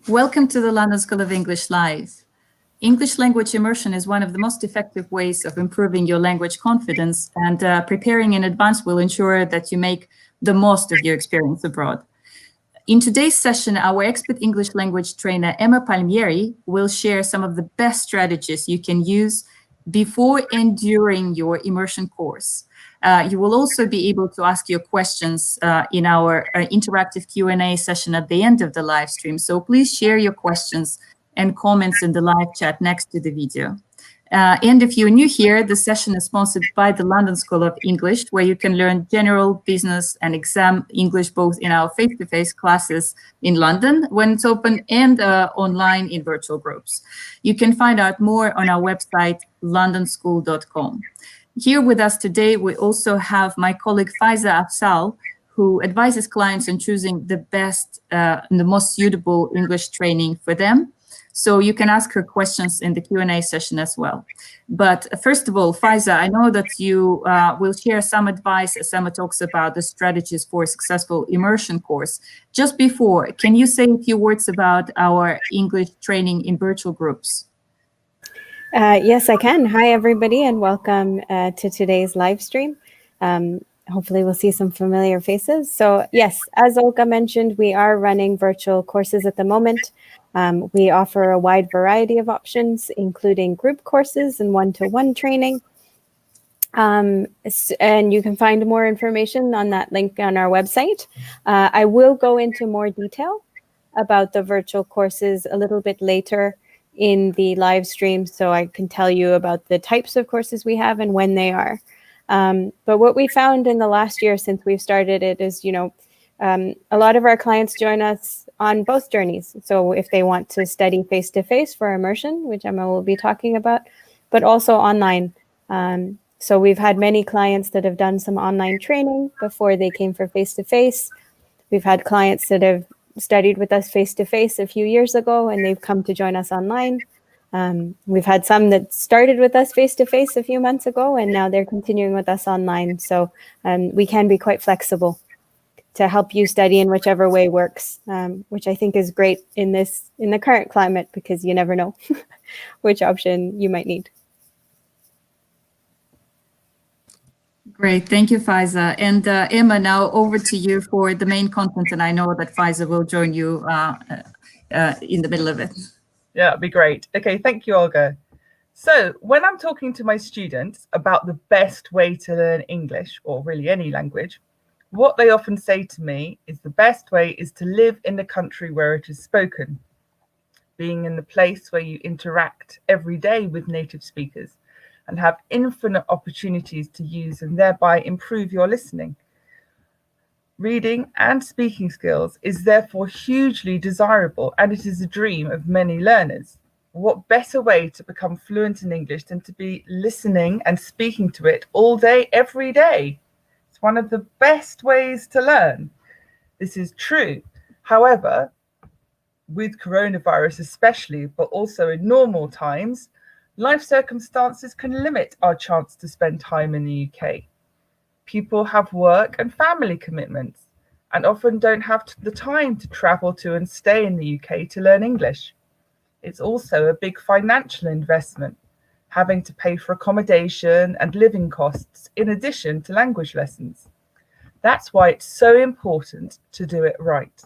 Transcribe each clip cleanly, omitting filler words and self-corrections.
Welcome to the London School of English Live. English language immersion is one of the most effective ways of improving your language confidence, and preparing in advance will ensure that you make the most of your experience abroad. In today's session, our expert English language trainer, Emma Palmieri, will share some of the best strategies you can use before and during your immersion course. You will also be able to ask your questions in our interactive Q&A session at the end of the live stream. So please share your questions and comments in the live chat next to the video. And if you're new here, the session is sponsored by the London School of English, where you can learn general, business, and exam English both in our face-to-face classes in London when it's open and online in virtual groups. You can find out more on our website, londonschool.com. Here with us today, we also have my colleague Faiza Afzal, who advises clients on choosing the best and the most suitable English training for them. So you can ask her questions in the Q&A session as well. But first of all, Faiza, I know that you will share some advice as Emma talks about the strategies for a successful immersion course. Just before, can you say a few words about our English training in virtual groups? Yes, I can. Hi, everybody, and welcome to today's live stream. Hopefully we'll see some familiar faces. So yes, as Olga mentioned, we are running virtual courses at the moment. We offer a wide variety of options, including group courses and one-to-one training. And you can find more information on that link on our website. I will go into more detail about the virtual courses a little bit later in the live stream, so I can tell you about the types of courses we have and when they are. But what we found in the last year since we've started it is, a lot of our clients join us on both journeys. So if they want to study face-to-face for immersion, which Emma will be talking about, but also online. So we've had many clients that have done some online training before they came for face-to-face. We've had clients that have studied with us face-to-face a few years ago, and they've come to join us online. We've had some that started with us face-to-face a few months ago, and now they're continuing with us online. So we can be quite flexible to help you study in whichever way works, which I think is great in the current climate, because you never know which option you might need. Great, thank you, Faiza. And Emma, now over to you for the main content, and I know that Faiza will join you in the middle of it. Yeah, that'd be great. Okay, thank you, Olga. So when I'm talking to my students about the best way to learn English, or really any language, what they often say to me is the best way is to live in the country where it is spoken, being in the place where you interact every day with native speakers and have infinite opportunities to use and thereby improve your listening. Reading and speaking skills is therefore hugely desirable, and it is a dream of many learners. What better way to become fluent in English than to be listening and speaking to it all day, every day? It's one of the best ways to learn. This is true. However, with coronavirus especially, but also in normal times, life circumstances can limit our chance to spend time in the UK. People have work and family commitments and often don't have the time to travel to and stay in the UK to learn English. It's also a big financial investment, having to pay for accommodation and living costs in addition to language lessons. That's why it's so important to do it right.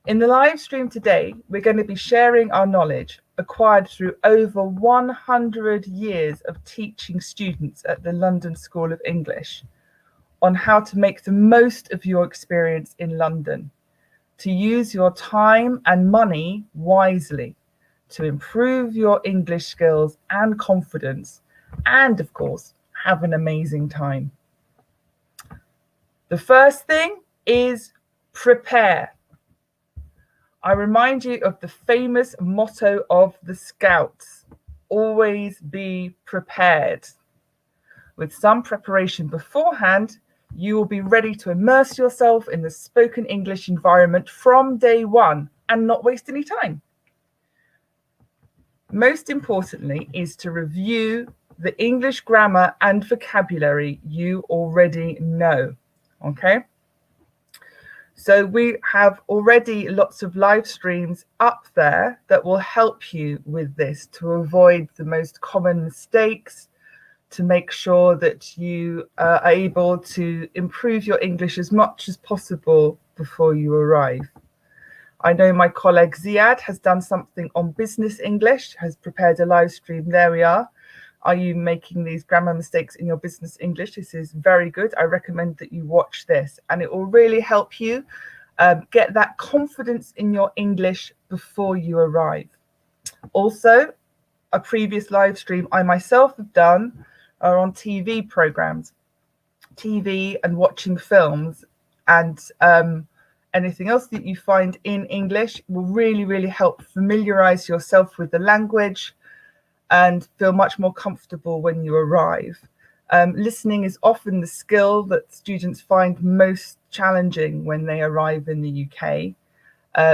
In the live stream today, we're going to be sharing our knowledge acquired through over 100 years of teaching students at the London School of English on how to make the most of your experience in London, to use your time and money wisely, to improve your English skills and confidence, and of course, have an amazing time. The first thing is prepare. I remind you of the famous motto of the Scouts, always be prepared. With some preparation beforehand, you will be ready to immerse yourself in the spoken English environment from day one and not waste any time. Most importantly is to review the English grammar and vocabulary you already know, okay? So we have already lots of live streams up there that will help you with this to avoid the most common mistakes, to make sure that you are able to improve your English as much as possible before you arrive. I know my colleague Ziad has done something on business English, has prepared a live stream. There we are. Are you making these grammar mistakes in your business English? This is very good. I recommend that you watch this, and it will really help you get that confidence in your English before you arrive. Also, a previous live stream I myself have done are on TV programs, TV and watching films, and anything else that you find in English will really, really help familiarize yourself with the language and feel much more comfortable when you arrive. Listening is often the skill that students find most challenging when they arrive in the UK.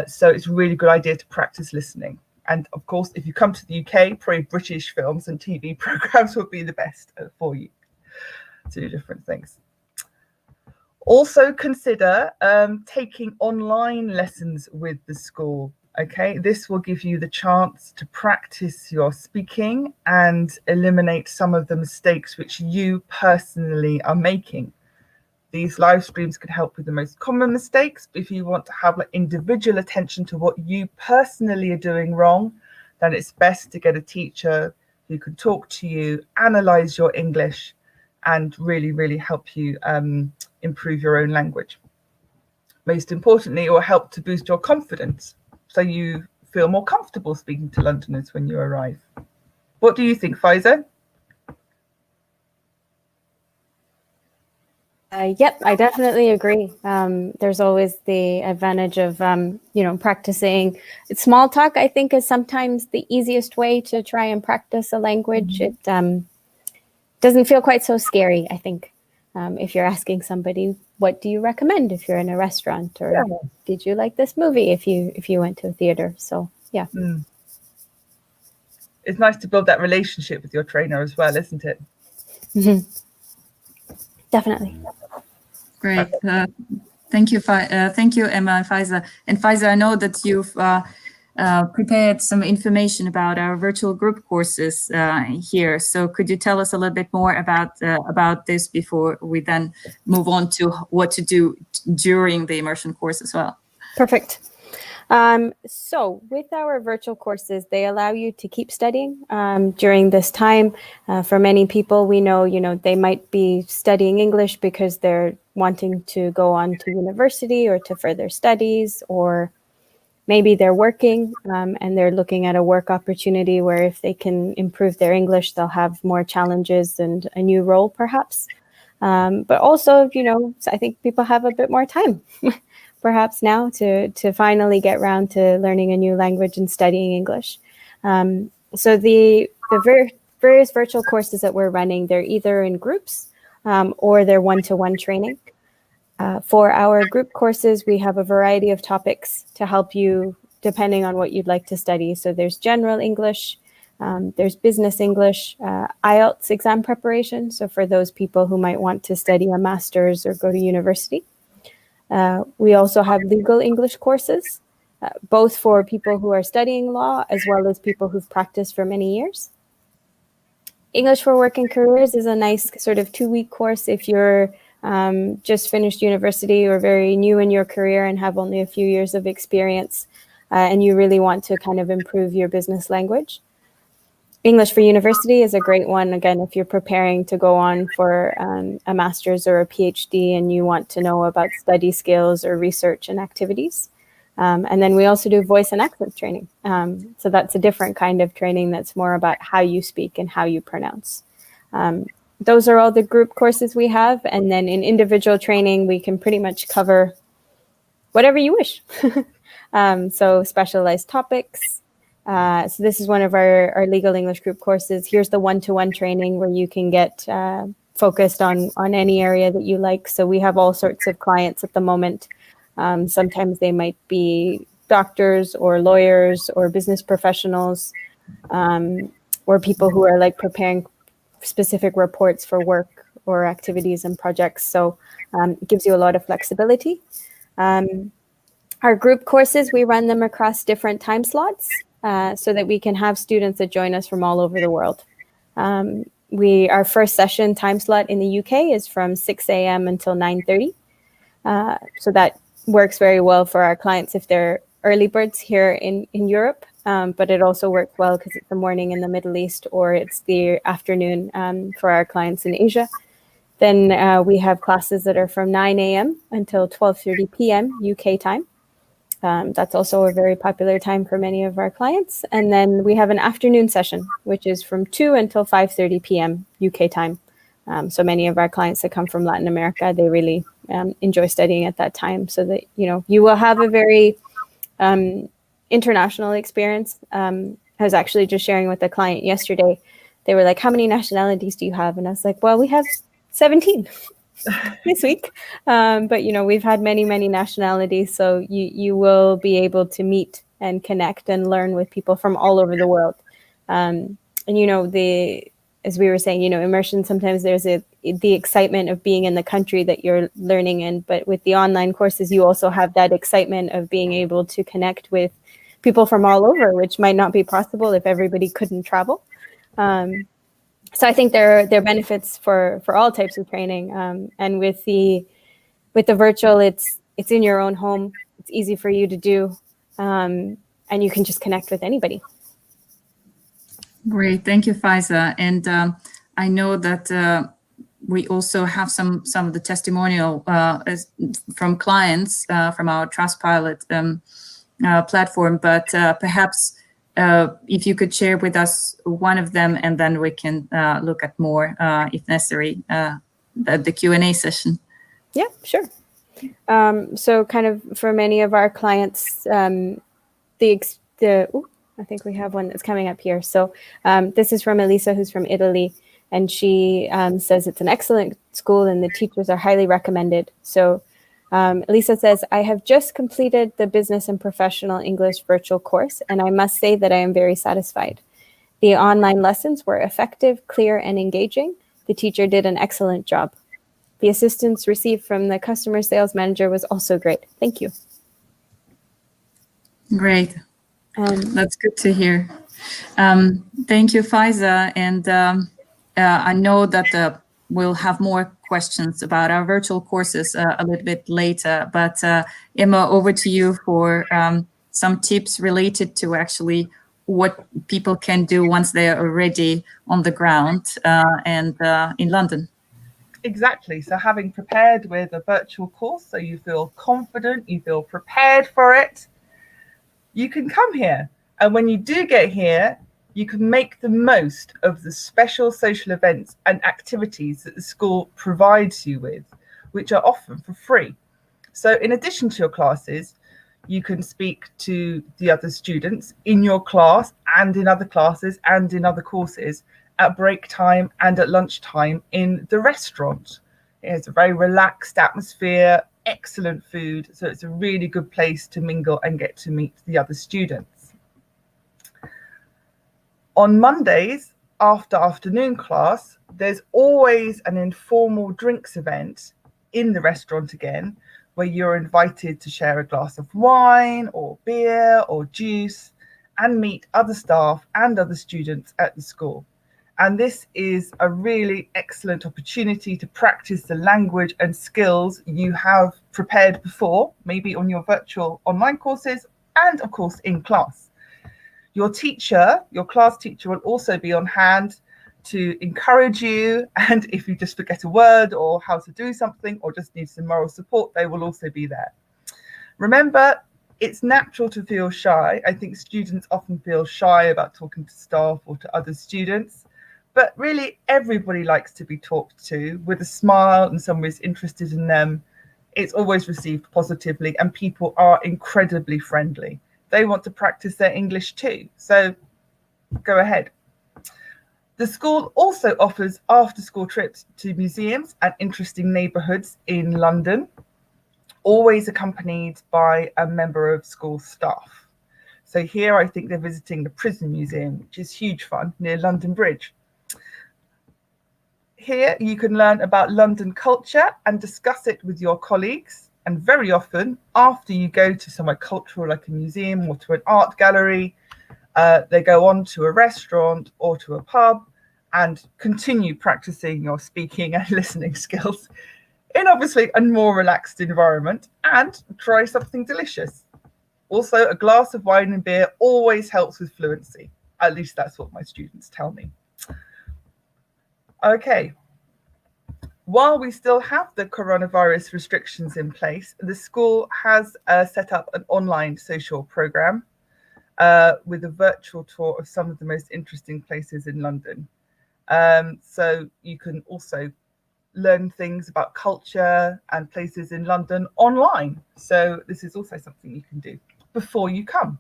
So it's a really good idea to practice listening. And of course, if you come to the UK, probably British films and TV programs will be the best for you to do different things. Also consider taking online lessons with the school. Okay, this will give you the chance to practice your speaking and eliminate some of the mistakes which you personally are making. These live streams can help with the most common mistakes. But if you want to have like individual attention to what you personally are doing wrong, then it's best to get a teacher who can talk to you, analyze your English, and really, really help you improve your own language. Most importantly, it will help to boost your confidence, so you feel more comfortable speaking to Londoners when you arrive. What do you think, Faiza? Yep, I definitely agree. There's always the advantage of, practicing. Small talk, I think, is sometimes the easiest way to try and practice a language. It doesn't feel quite so scary, I think. If you're asking somebody, what do you recommend if you're in a restaurant, or did you like this movie if you went to a theater? So yeah. It's nice to build that relationship with your trainer as well, isn't it? Mm-hmm. Definitely. Great. Thank you, Emma and Faiza. And Faiza, I know that you've prepared some information about our virtual group courses here. So could you tell us a little bit more about this before we then move on to what to do during the immersion course as well? Perfect. So with our virtual courses, they allow you to keep studying during this time. For many people, we know, they might be studying English because they're wanting to go on to university or to further studies, or maybe they're working and they're looking at a work opportunity where if they can improve their English, they'll have more challenges and a new role perhaps. But also, I think people have a bit more time perhaps now to finally get around to learning a new language and studying English. So the various virtual courses that we're running, they're either in groups or they're one-to-one training. For our group courses, we have a variety of topics to help you depending on what you'd like to study. So there's general English, there's business English, IELTS exam preparation. So for those people who might want to study a master's or go to university. We also have legal English courses, both for people who are studying law as well as people who've practiced for many years. English for Work and Careers is a nice sort of 2-week course if you're just finished university or very new in your career and have only a few years of experience and you really want to kind of improve your business language. English for University is a great one, again, if you're preparing to go on for a master's or a PhD and you want to know about study skills or research and activities. And then we also do voice and accent training. So that's a different kind of training that's more about how you speak and how you pronounce. Those are all the group courses we have. And then in individual training, we can pretty much cover whatever you wish. So specialized topics. So this is one of our legal English group courses. Here's the one-to-one training where you can get focused on any area that you like. So we have all sorts of clients at the moment. Sometimes they might be doctors or lawyers or business professionals or people who are like preparing specific reports for work or activities and projects. So it gives you a lot of flexibility. Our group courses, we run them across different time slots so that we can have students that join us from all over the world. Our first session time slot in the UK is from 6 a.m. until 9:30. So that works very well for our clients if they're early birds here in Europe, but it also works well because it's the morning in the Middle East or it's the afternoon for our clients in Asia. Then we have classes that are from 9 a.m. until 12:30 p.m. UK time. That's also a very popular time for many of our clients. And then we have an afternoon session, which is from 2 until 5:30 p.m. UK time. So many of our clients that come from Latin America, they really enjoy studying at that time, so that you will have a very international experience. I was actually just sharing with a client yesterday. They were like, "How many nationalities do you have?" And I was like, "Well, we have 17 this week." But we've had many nationalities, so you will be able to meet and connect and learn with people from all over the world. And as we were saying, immersion, sometimes there's the excitement of being in the country that you're learning in, but with the online courses, you also have that excitement of being able to connect with people from all over, which might not be possible if everybody couldn't travel. So I think there are benefits for all types of training. And with the virtual, it's in your own home. It's easy for you to do, and you can just connect with anybody. Great, thank you, Faiza. And I know that we also have some of the testimonial from clients from our Trustpilot platform, but perhaps if you could share with us one of them, and then we can look at more, if necessary, the Q&A session. Yeah, sure. So kind of for many of our clients, I think we have one that's coming up here. So this is from Elisa, who's from Italy, and she says it's an excellent school and the teachers are highly recommended. So Elisa says, "I have just completed the Business and Professional English virtual course, and I must say that I am very satisfied. The online lessons were effective, clear, and engaging. The teacher did an excellent job. The assistance received from the customer sales manager was also great. Thank you." Great. That's good to hear. Thank you, Faiza. And I know that we'll have more questions about our virtual courses a little bit later. But Emma, over to you for some tips related to actually what people can do once they are already on the ground and in London. Exactly. So having prepared with a virtual course, so you feel confident, you feel prepared for it, you can come here. And when you do get here, you can make the most of the special social events and activities that the school provides you with, which are often for free. So in addition to your classes, you can speak to the other students in your class and in other classes and in other courses at break time and at lunchtime in the restaurant. It's a very relaxed atmosphere, excellent food. So it's a really good place to mingle and get to meet the other students. On Mondays, after afternoon class, there's always an informal drinks event in the restaurant again, where you're invited to share a glass of wine or beer or juice and meet other staff and other students at the school. And this is a really excellent opportunity to practice the language and skills you have prepared before, maybe on your virtual online courses and of course in class. Your teacher, your class teacher, will also be on hand to encourage you. And if you just forget a word or how to do something or just need some moral support, they will also be there. Remember, it's natural to feel shy. I think students often feel shy about talking to staff or to other students. But really, everybody likes to be talked to with a smile and someone is interested in them. It's always received positively, and people are incredibly friendly. They want to practice their English too, so go ahead. The school also offers after-school trips to museums and interesting neighbourhoods in London, always accompanied by a member of school staff. So here I think they're visiting the Prison Museum, which is huge fun, near London Bridge. Here you can learn about London culture and discuss it with your colleagues. And very often, after you go to somewhere cultural like a museum or to an art gallery, they go on to a restaurant or to a pub and continue practicing your speaking and listening skills in obviously a more relaxed environment and try something delicious. Also, a glass of wine and beer always helps with fluency. At least that's what my students tell me. Okay. While we still have the coronavirus restrictions in place, the school has set up an online social program with a virtual tour of some of the most interesting places in London. So you can also learn things about culture and places in London online. So this is also something you can do before you come.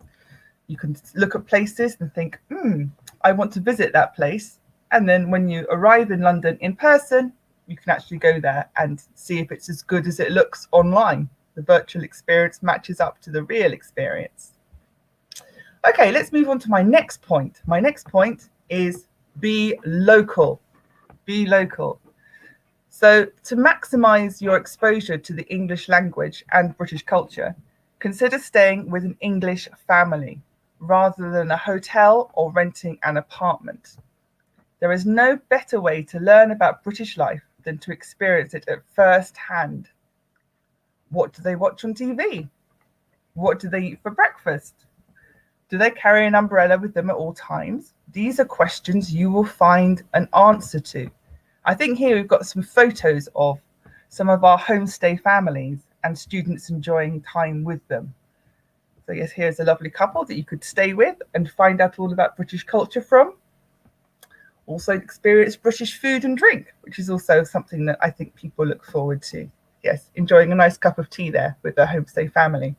You can look at places and think, I want to visit that place. And then when you arrive in London in person, you can actually go there and see if it's as good as it looks online. The virtual experience matches up to the real experience. Okay, let's move on to my next point. My next point is be local. Be local. So to maximize your exposure to the English language and British culture, consider staying with an English family rather than a hotel or renting an apartment. There is no better way to learn about British life than to experience it at first hand. What do they watch on TV? What do they eat for breakfast? Do they carry an umbrella with them at all times? These are questions you will find an answer to. I think here we've got some photos of some of our homestay families and students enjoying time with them. So yes, here's a lovely couple that you could stay with and find out all about British culture from. Also experience British food and drink, which is also something that I think people look forward to. Yes, enjoying a nice cup of tea there with their homestay family.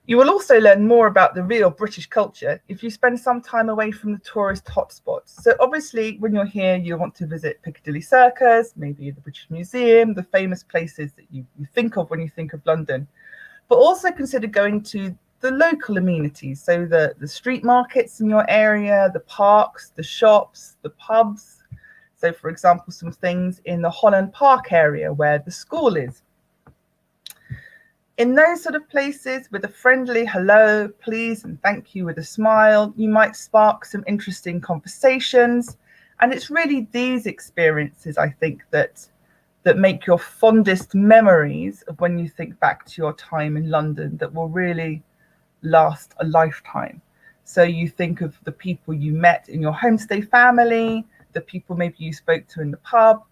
You will also learn more about the real British culture if you spend some time away from the tourist hotspots. So obviously, when you're here, you'll want to visit Piccadilly Circus, maybe the British Museum, the famous places that you think of when you think of London. But also consider going to the local amenities, so the street markets in your area, the parks, the shops, the pubs. So for example, some things in the Holland Park area where the school is. In those sort of places, with a friendly hello, please, and thank you with a smile, you might spark some interesting conversations. And it's really these experiences, I think, that make your fondest memories of when you think back to your time in London that will really last a lifetime. So you think of the people you met in your homestay family, the people maybe you spoke to in the pub,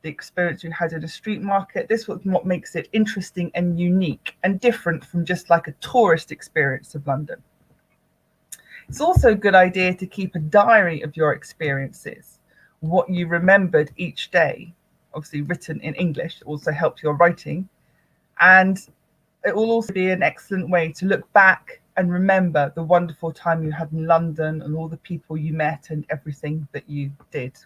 the experience you had in a street market. This is what makes it interesting and unique and different from just like a tourist experience of London. It's also a good idea to keep a diary of your experiences, what you remembered each day, obviously written in English, also helps your writing. And it will also be an excellent way to look back and remember the wonderful time you had in London and all the people you met and everything that you did.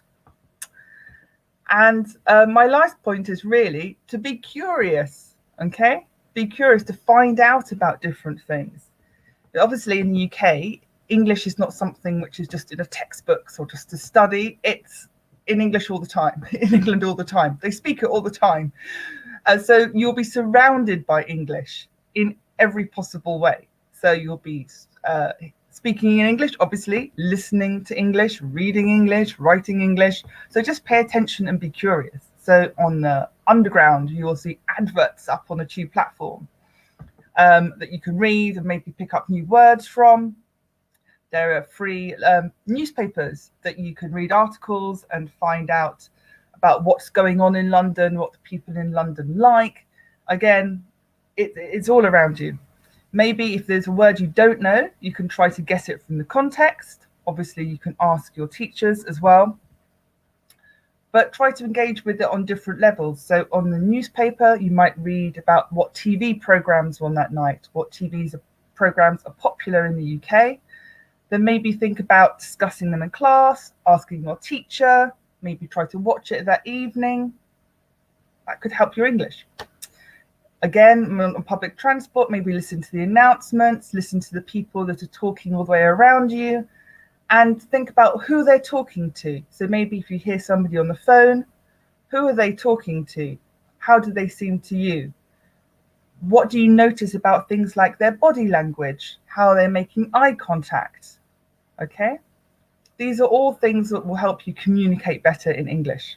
And my last point is really to be curious, okay? Be curious to find out about different things. Obviously in the UK, English is not something which is just in a textbooks or just to study. It's in English all the time, in England all the time. They speak it all the time. So you'll be surrounded by English in every possible way. So you'll be speaking in English, obviously, listening to English, reading English, writing English. So just pay attention and be curious. So on the underground, you will see adverts up on a tube platform that you can read and maybe pick up new words from. There are free newspapers that you can read articles and find out about what's going on in London, what the people in London like. Again, it's all around you. Maybe if there's a word you don't know, you can try to guess it from the context. Obviously, you can ask your teachers as well. But try to engage with it on different levels. So on the newspaper, you might read about what TV programs were on that night, what TV programs are popular in the UK. Then maybe think about discussing them in class, asking your teacher, maybe try to watch it that evening. That could help your English. Again, on public transport, maybe listen to the announcements, listen to the people that are talking all the way around you, and think about who they're talking to. So maybe if you hear somebody on the phone, who are they talking to? How do they seem to you? What do you notice about things like their body language, how they're making eye contact? Okay, these are all things that will help you communicate better in English.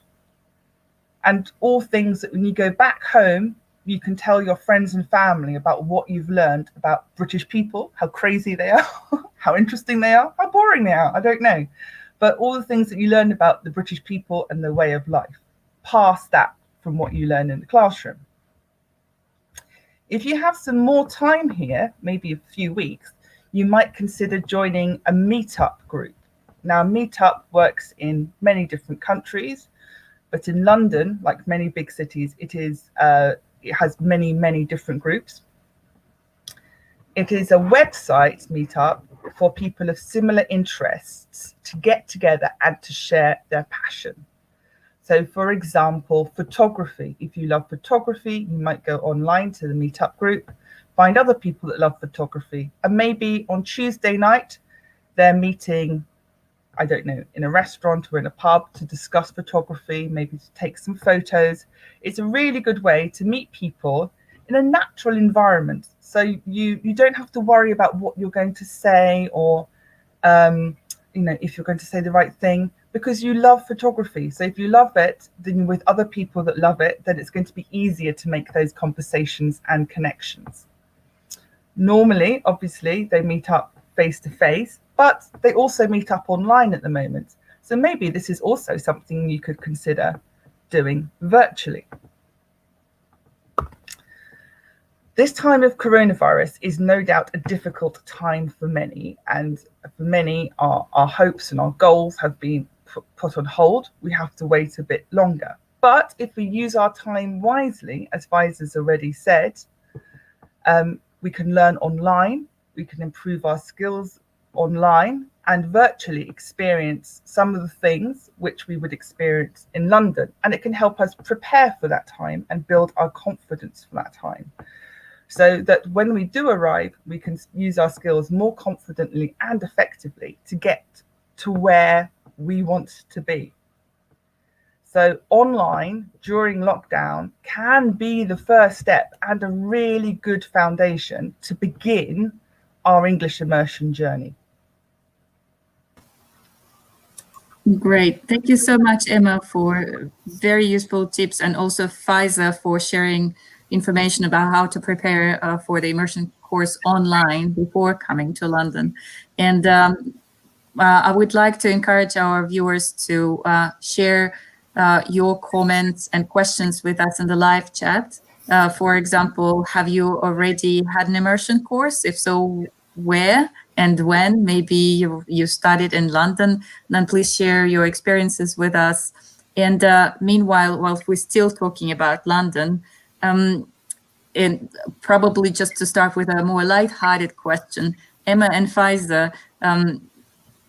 And all things that when you go back home, you can tell your friends and family about what you've learned about British people, how crazy they are, how interesting they are, how boring they are, I don't know. But all the things that you learn about the British people and their way of life, past that from what you learn in the classroom. If you have some more time here, maybe a few weeks, you might consider joining a meetup group. Now, meetup works in many different countries, but in London, like many big cities, it has many different groups. It is a website meetup for people of similar interests to get together and to share their passion. So, for example, photography. If you love photography, you might go online to the meetup group, find other people that love photography, and maybe on Tuesday night, they're meeting, I don't know, in a restaurant or in a pub to discuss photography, maybe to take some photos. It's a really good way to meet people in a natural environment. So you don't have to worry about what you're going to say or, if you're going to say the right thing, because you love photography. So if you love it, then with other people that love it, then it's going to be easier to make those conversations and connections. Normally, obviously, they meet up face to face, but they also meet up online at the moment. So maybe this is also something you could consider doing virtually. This time of coronavirus is no doubt a difficult time for many, and for many, our hopes and our goals have been put on hold. We have to wait a bit longer. But if we use our time wisely, as Faiza's already said, we can learn online, we can improve our skills online, and virtually experience some of the things which we would experience in London. And it can help us prepare for that time and build our confidence for that time, so that when we do arrive, we can use our skills more confidently and effectively to get to where we want to be. So online during lockdown can be the first step and a really good foundation to begin our English immersion journey. Great. Thank you so much, Emma, for very useful tips, and also Faiza for sharing information about how to prepare for the immersion course online before coming to London. And I would like to encourage our viewers to share your comments and questions with us in the live chat. For example, have you already had an immersion course? If so, where and when? Maybe you studied in London, then please share your experiences with us. And meanwhile, while we're still talking about London, and probably just to start with a more light-hearted question, Emma and Faiza,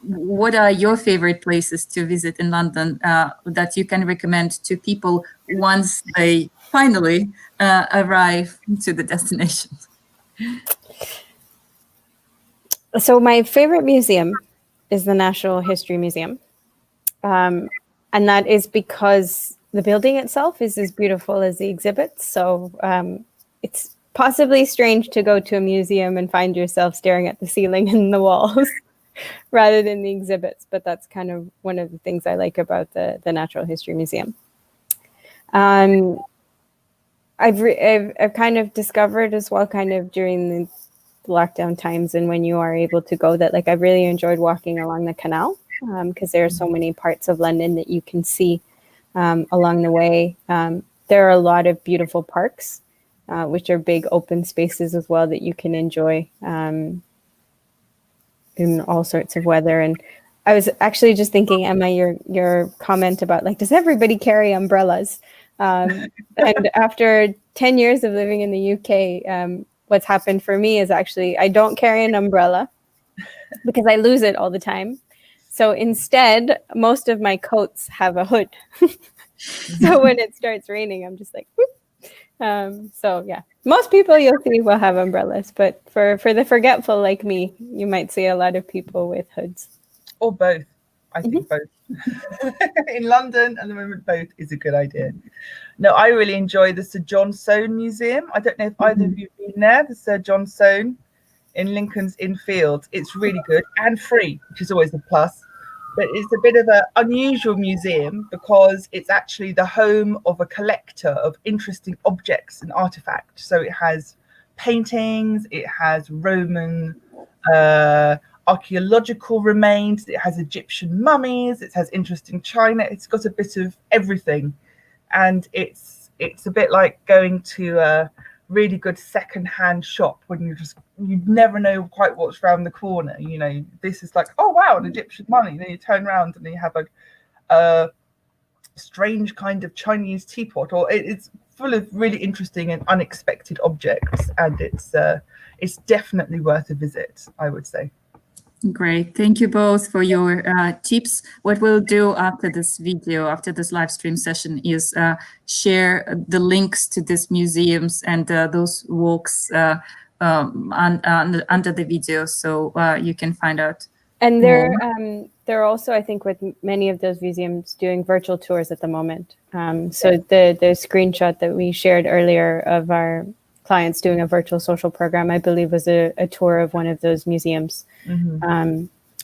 what are your favorite places to visit in London that you can recommend to people once they finally arrive to the destination? So my favorite museum is the Natural History Museum. And that is because the building itself is as beautiful as the exhibits. So it's possibly strange to go to a museum and find yourself staring at the ceiling and the walls rather than the exhibits. But that's kind of one of the things I like about the Natural History Museum. I've kind of discovered as well, kind of during the lockdown times and when you are able to go, that like I've really enjoyed walking along the canal because there are so many parts of London that you can see along the way. There are a lot of beautiful parks, which are big open spaces as well that you can enjoy in all sorts of weather. And I was actually just thinking, Emma, your comment about like, does everybody carry umbrellas? And after 10 years of living in the UK, what's happened for me is actually I don't carry an umbrella because I lose it all the time. So instead, most of my coats have a hood. So when it starts raining, I'm just like, whoop. So yeah, most people you'll see will have umbrellas, but for the forgetful like me, you might see a lot of people with hoods. Or both. I think both. In London at the moment, both is a good idea. No, I really enjoy the Sir John Soane Museum. I don't know if either of you have been there, the Sir John Soane in Lincoln's Inn Fields. It's really good and free, which is always a plus. But it's a bit of an unusual museum because it's actually the home of a collector of interesting objects and artifacts. So it has paintings, it has Roman archaeological remains, it has Egyptian mummies, it has interesting china. It's got a bit of everything, and it's a bit like going to a really good second-hand shop when you never know quite what's around the corner. You know, this is like, oh wow, an Egyptian mummy. Then you turn around and you have a strange kind of Chinese teapot, or it's full of really interesting and unexpected objects, and it's definitely worth a visit, I would say. Great. Thank you both for your tips. What we'll do after this video, after this live stream session, is share the links to these museums and those walks under the video, so you can find out. And they're also, I think, with many of those museums doing virtual tours at the moment. So the screenshot that we shared earlier of our clients doing a virtual social program, I believe, was a tour of one of those museums.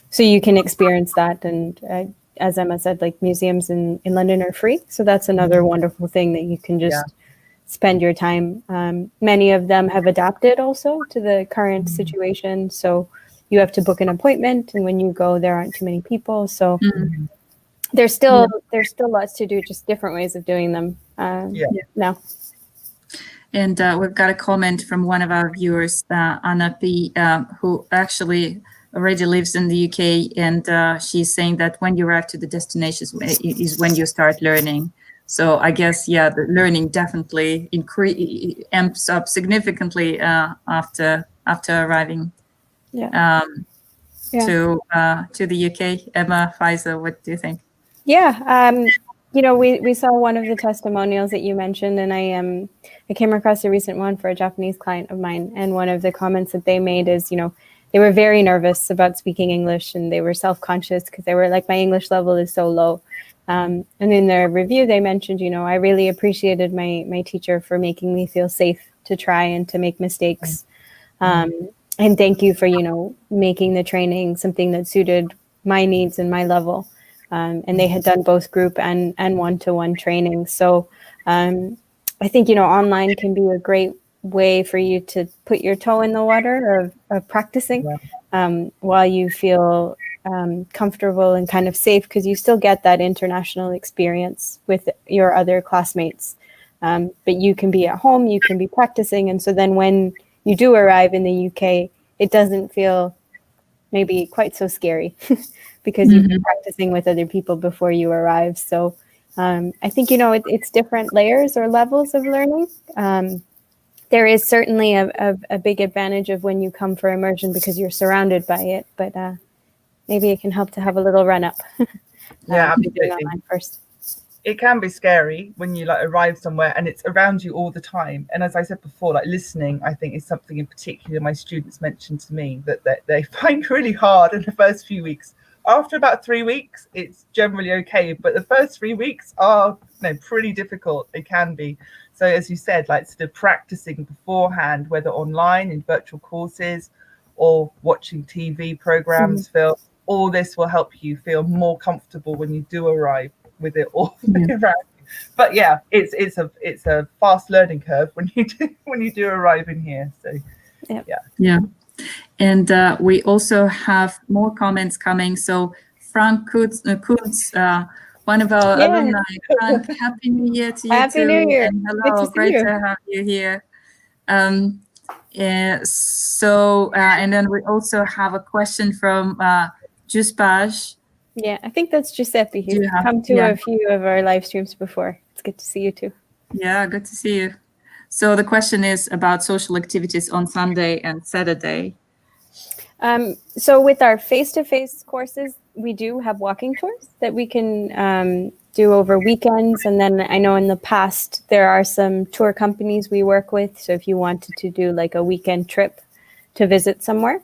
So you can experience that. And as Emma said, like, museums in London are free. So that's another wonderful thing that you can just spend your time. Many of them have adapted also to the current situation. So you have to book an appointment, and when you go, there aren't too many people. So there's still lots to do, just different ways of doing them now. And we've got a comment from one of our viewers, Anna P, who actually already lives in the UK, and she's saying that when you arrive to the destination is when you start learning. So I guess, the learning definitely amps up significantly after arriving to the UK. Emma, Faiza, what do you think? You know, we saw one of the testimonials that you mentioned, and I came across a recent one for a Japanese client of mine, and one of the comments that they made is, you know, they were very nervous about speaking English, and they were self-conscious because they were like, my English level is so low. And in their review, they mentioned, you know, I really appreciated my teacher for making me feel safe to try and to make mistakes. And thank you for, you know, making the training something that suited my needs and my level. And they had done both group and one-to-one training. So I think, you know, online can be a great way for you to put your toe in the water of practicing while you feel comfortable and kind of safe, because you still get that international experience with your other classmates. But you can be at home, you can be practicing. And so then when you do arrive in the UK, it doesn't feel maybe quite so scary because you've been practicing with other people before you arrive. So I think, you know, it's different layers or levels of learning. There is certainly a big advantage of when you come for immersion because you're surrounded by it, but maybe it can help to have a little run up. Absolutely. Online first. It can be scary when you like arrive somewhere and it's around you all the time. And as I said before, like, listening, I think, is something in particular my students mentioned to me that they find really hard in the first few weeks. After about 3 weeks, it's generally okay, but the first 3 weeks are pretty difficult. They can be. So as you said, like, sort of practicing beforehand, whether online in virtual courses or watching TV programs, film, all this will help you feel more comfortable when you do arrive with it all around. But yeah, it's a fast learning curve when you do arrive in here. So yeah. And we also have more comments coming. So Frank Kuntz, one of our alumni. Frank, Happy New Year to you. Happy New Year. And hello, great to have you here. And then we also have a question from Juspaj. Yeah, I think that's Giuseppe. He's come to a few of our live streams before. It's good to see you too. Yeah, good to see you. So the question is about social activities on Sunday and Saturday. So with our face-to-face courses, we do have walking tours that we can do over weekends. And then I know in the past, there are some tour companies we work with. So if you wanted to do like a weekend trip to visit somewhere,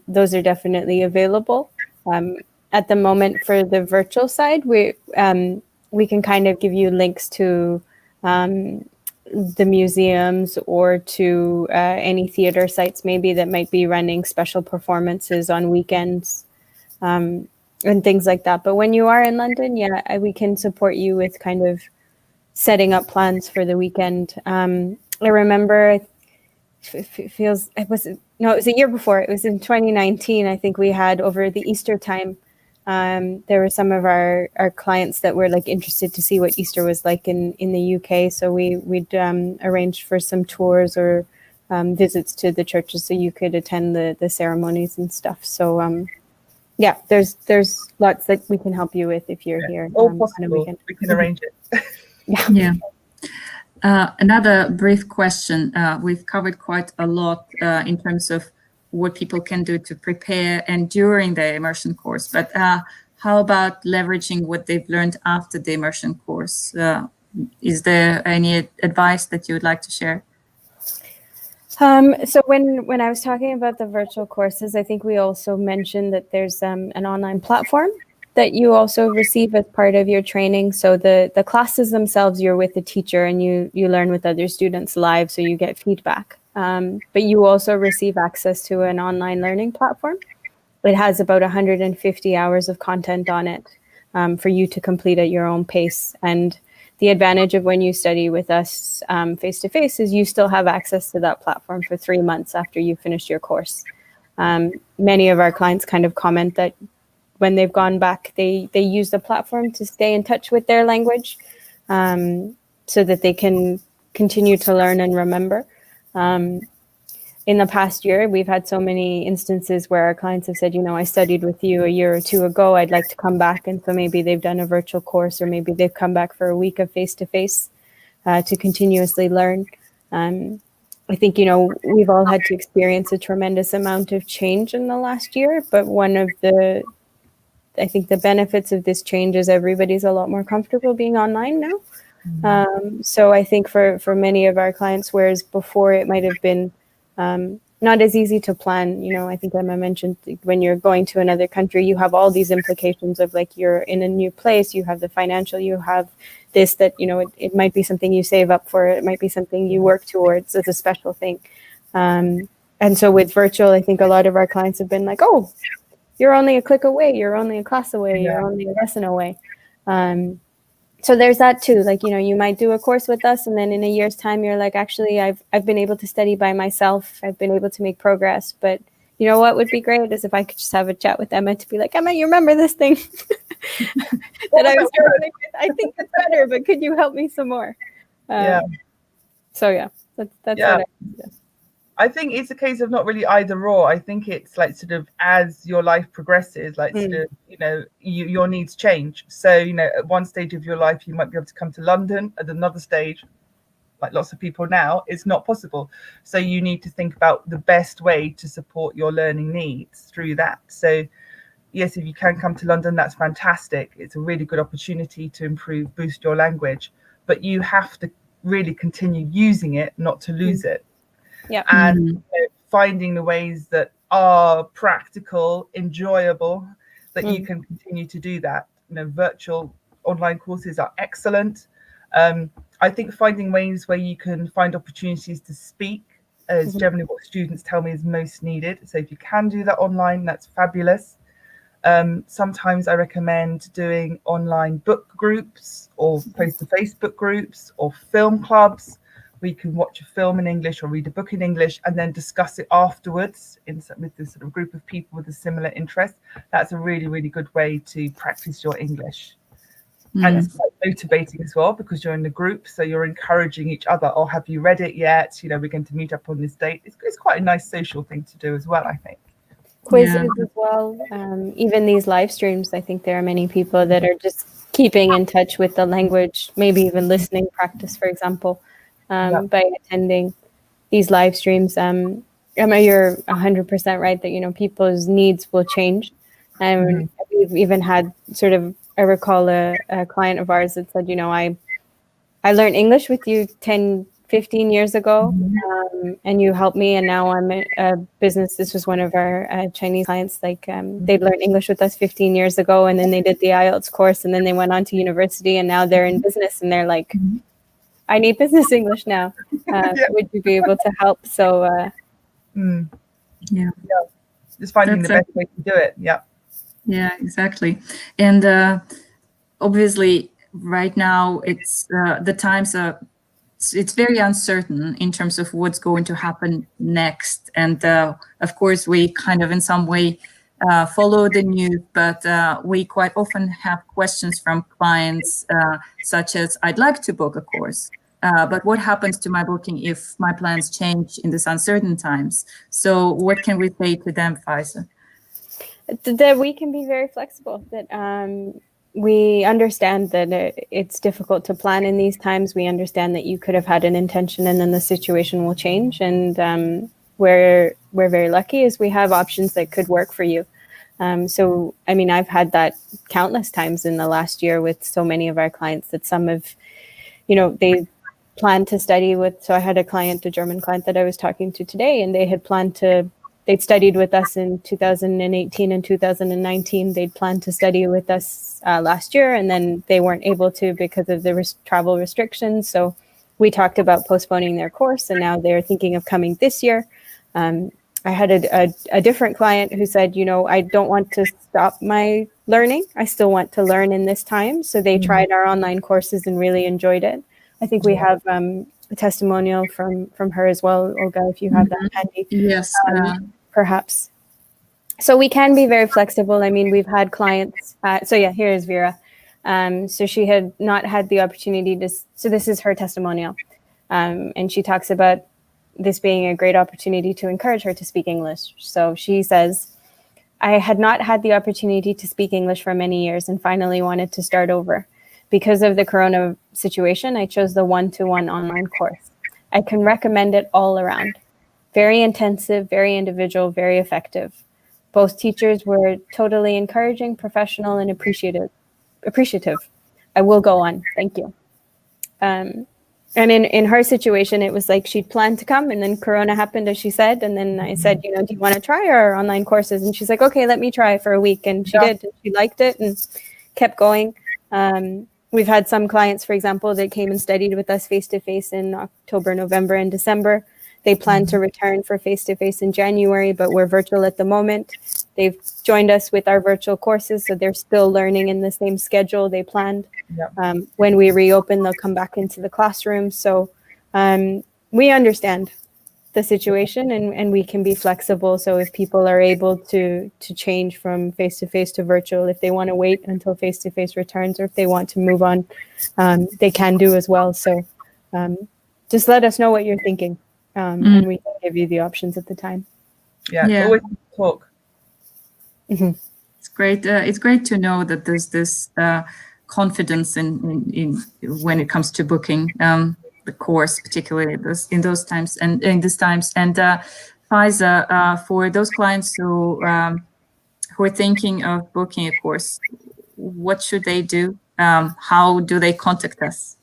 those are definitely available. at the moment for the virtual side, we can kind of give you links to the museums or to any theater sites maybe that might be running special performances on weekends and things like that. But when you are in London, yeah, we can support you with kind of setting up plans for the weekend. I remember it was a year before. It was in 2019. I think we had over the Easter time. There were some of our clients that were like interested to see what Easter was like in the UK. So we'd arranged for some tours or visits to the churches so you could attend the ceremonies and stuff. So yeah, there's lots that we can help you with if you're here. All on a possible. weekend. We can arrange it. Yeah. Another brief question. We've covered quite a lot in terms of what people can do to prepare and during the immersion course, but how about leveraging what they've learned after the immersion course? Is there any advice that you would like to share? So when I was talking about the virtual courses, I think we also mentioned that there's an online platform that you also receive as part of your training. So the classes themselves, you're with the teacher and you learn with other students live, so you get feedback. But you also receive access to an online learning platform. It has about 150 hours of content on it for you to complete at your own pace. And the advantage of when you study with us face-to-face is you still have access to that platform for 3 months after you finish your course. Many of our clients kind of comment that when they've gone back, they use the platform to stay in touch with their language so that they can continue to learn and remember. In the past year, we've had so many instances where our clients have said, I studied with you a year or two ago, I'd like to come back. And so maybe they've done a virtual course or maybe they've come back for a week of face-to-face to continuously learn. I think, we've all had to experience a tremendous amount of change in the last year, but one of the benefits of this change is everybody's a lot more comfortable being online now. So I think for many of our clients, whereas before it might have been not as easy to plan, I think Emma mentioned when you're going to another country, you have all these implications of like you're in a new place, you have the financial, you have this, that, it might be something you save up for, it might be something you work towards as a special thing. And so with virtual, I think a lot of our clients have been like, oh, you're only a click away, you're only a class away, you're only a lesson away. So there's that too. Like, you might do a course with us and then in a year's time, you're like, actually, I've been able to study by myself. I've been able to make progress. But you know what would be great is if I could just have a chat with Emma to be like, Emma, you remember this thing that I was struggling with? I think it's better, but could you help me some more? So yeah, that's what I do. I think it's a case of not really either or. I think it's like sort of as your life progresses, like sort of, your needs change. So, at one stage of your life, you might be able to come to London. At another stage, like lots of people now, it's not possible. So you need to think about the best way to support your learning needs through that. So yes, if you can come to London, that's fantastic. It's a really good opportunity to boost your language, but you have to really continue using it, not to lose it. Yeah. And finding the ways that are practical, enjoyable, that you can continue to do that. Virtual online courses are excellent. I think finding ways where you can find opportunities to speak is generally what students tell me is most needed. So if you can do that online, that's fabulous. Sometimes I recommend doing online book groups or post to Facebook groups or film clubs. We can watch a film in English or read a book in English and then discuss it afterwards with this sort of group of people with a similar interest. That's a really, really good way to practice your English. And it's quite motivating as well because you're in the group, so you're encouraging each other. Oh, have you read it yet? We're going to meet up on this date. It's quite a nice social thing to do as well, I think. Quizzes as well. Even these live streams, I think there are many people that are just keeping in touch with the language, maybe even listening practice, for example. By attending these live streams. Emma, you're 100% right that, people's needs will change. And we've even had I recall a client of ours that said, I learned English with you 10, 15 years ago, and you helped me, and now I'm a business. This was one of our Chinese clients. Like they'd learned English with us 15 years ago, and then they did the IELTS course, and then they went on to university, and now they're in business, and they're like, I need business English now. Would you be able to help? So Yeah. Just finding That's the best way to do it. Yeah. Yeah, exactly. And obviously, right now it's the times are it's very uncertain in terms of what's going to happen next. And of course, we kind of in some way follow the news, but we quite often have questions from clients such as, I'd like to book a course, but what happens to my booking if my plans change in these uncertain times? So what can we say to them, Faisa? that we can be very flexible, that we understand that it's difficult to plan in these times. We understand that you could have had an intention and then the situation will change. And we're very lucky as we have options that could work for you. So, I mean, I've had that countless times in the last year with so many of our clients that some have, you know, they planned to study with. So I had a German client that I was talking to today, and they had planned to, they'd studied with us in 2018 and 2019. They'd planned to study with us last year, and then they weren't able to because of the travel restrictions. So we talked about postponing their course, and now they're thinking of coming this year. I had a different client who said, you know, I don't want to stop my learning. I still want to learn in this time. So they tried our online courses and really enjoyed it. I think we have a testimonial from her as well, Olga, if you have that handy. Yes, perhaps. So we can be very flexible. I mean, we've had clients. So yeah, here is Vera. So she had not had the opportunity to. So this is her testimonial, and she talks about this being a great opportunity to encourage her to speak English. So she says, I had not had the opportunity to speak English for many years and finally wanted to start over. Because of the corona situation, I chose the one-to-one online course. I can recommend it all around. Very intensive, very individual, very effective. Both teachers were totally encouraging, professional, and appreciative. I will go on. Thank you. And in her situation, it was like she'd planned to come, and then corona happened, as she said. And then I said, you know, do you want to try our online courses? And she's like, okay, let me try for a week. And she did. And she liked it and kept going. We've had some clients, for example, that came and studied with us face-to-face in October, November, and December. They plan to return for face-to-face in January, but we're virtual at the moment. They've joined us with our virtual courses, so they're still learning in the same schedule they planned. Yep. When we reopen, they'll come back into the classroom. So we understand the situation, and we can be flexible. So if people are able to change from face-to-face to virtual, if they want to wait until face-to-face returns, or if they want to move on, they can do as well. So just let us know what you're thinking, and we can give you the options at the time. Yeah. Always talk. Mm-hmm. It's great. It's great to know that there's this confidence in when it comes to booking the course, particularly in those times and in these times. And Faisa, for those clients who are thinking of booking a course, what should they do? How do they contact us?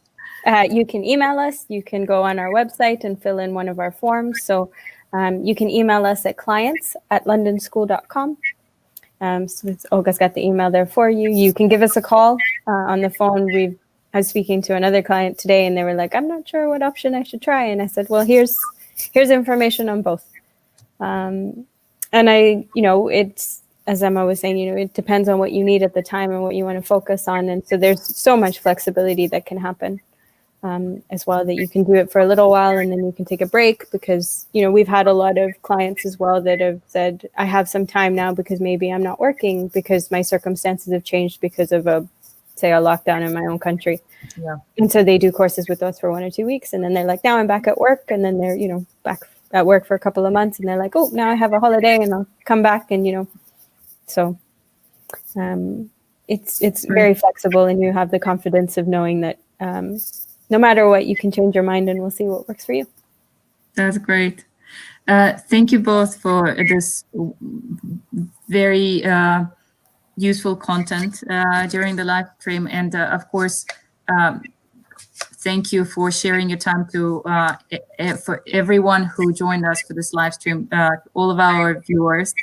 You can email us. You can go on our website and fill in one of our forms. So you can email us at clients@londonschool.com. So Olga's got the email there for you. You can give us a call on the phone. I was speaking to another client today, and they were like, I'm not sure what option I should try. And I said, well, here's information on both. And it's, as Emma was saying, it depends on what you need at the time and what you want to focus on. And so there's so much flexibility that can happen as well, that you can do it for a little while and then you can take a break, because, we've had a lot of clients as well that have said, I have some time now because maybe I'm not working because my circumstances have changed because of a lockdown in my own country. Yeah. And so they do courses with us for 1 or 2 weeks, and then they're like, now I'm back at work, and then they're, back at work for a couple of months, and they're like, oh, now I have a holiday and I'll come back, and so it's very flexible, and you have the confidence of knowing that no matter what, you can change your mind, and we'll see what works for you. That's great. Thank you both for this very useful content during the live stream, and of course, Thank you for sharing your time to for everyone who joined us for this live stream, all of our viewers.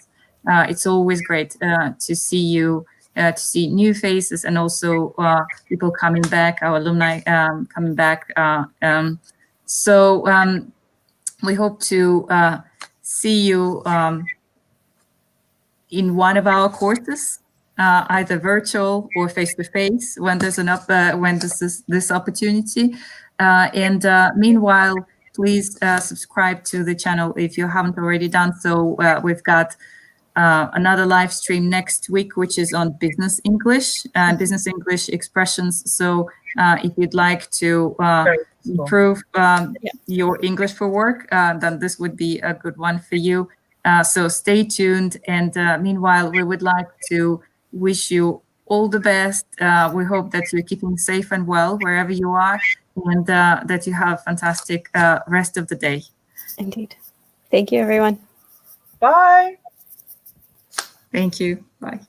It's always great to see you, to see new faces, and also people coming back, our alumni coming back. We hope to see you in one of our courses, either virtual or face-to-face, when there's this opportunity. Meanwhile, please subscribe to the channel if you haven't already done so. We've got another live stream next week, which is on business English and business English expressions. So if you'd like to improve your English for work, then this would be a good one for you. So stay tuned. And meanwhile, we would like to wish you all the best. We hope that you're keeping safe and well wherever you are, and that you have a fantastic rest of the day. Indeed. Thank you, everyone. Bye. Thank you. Bye.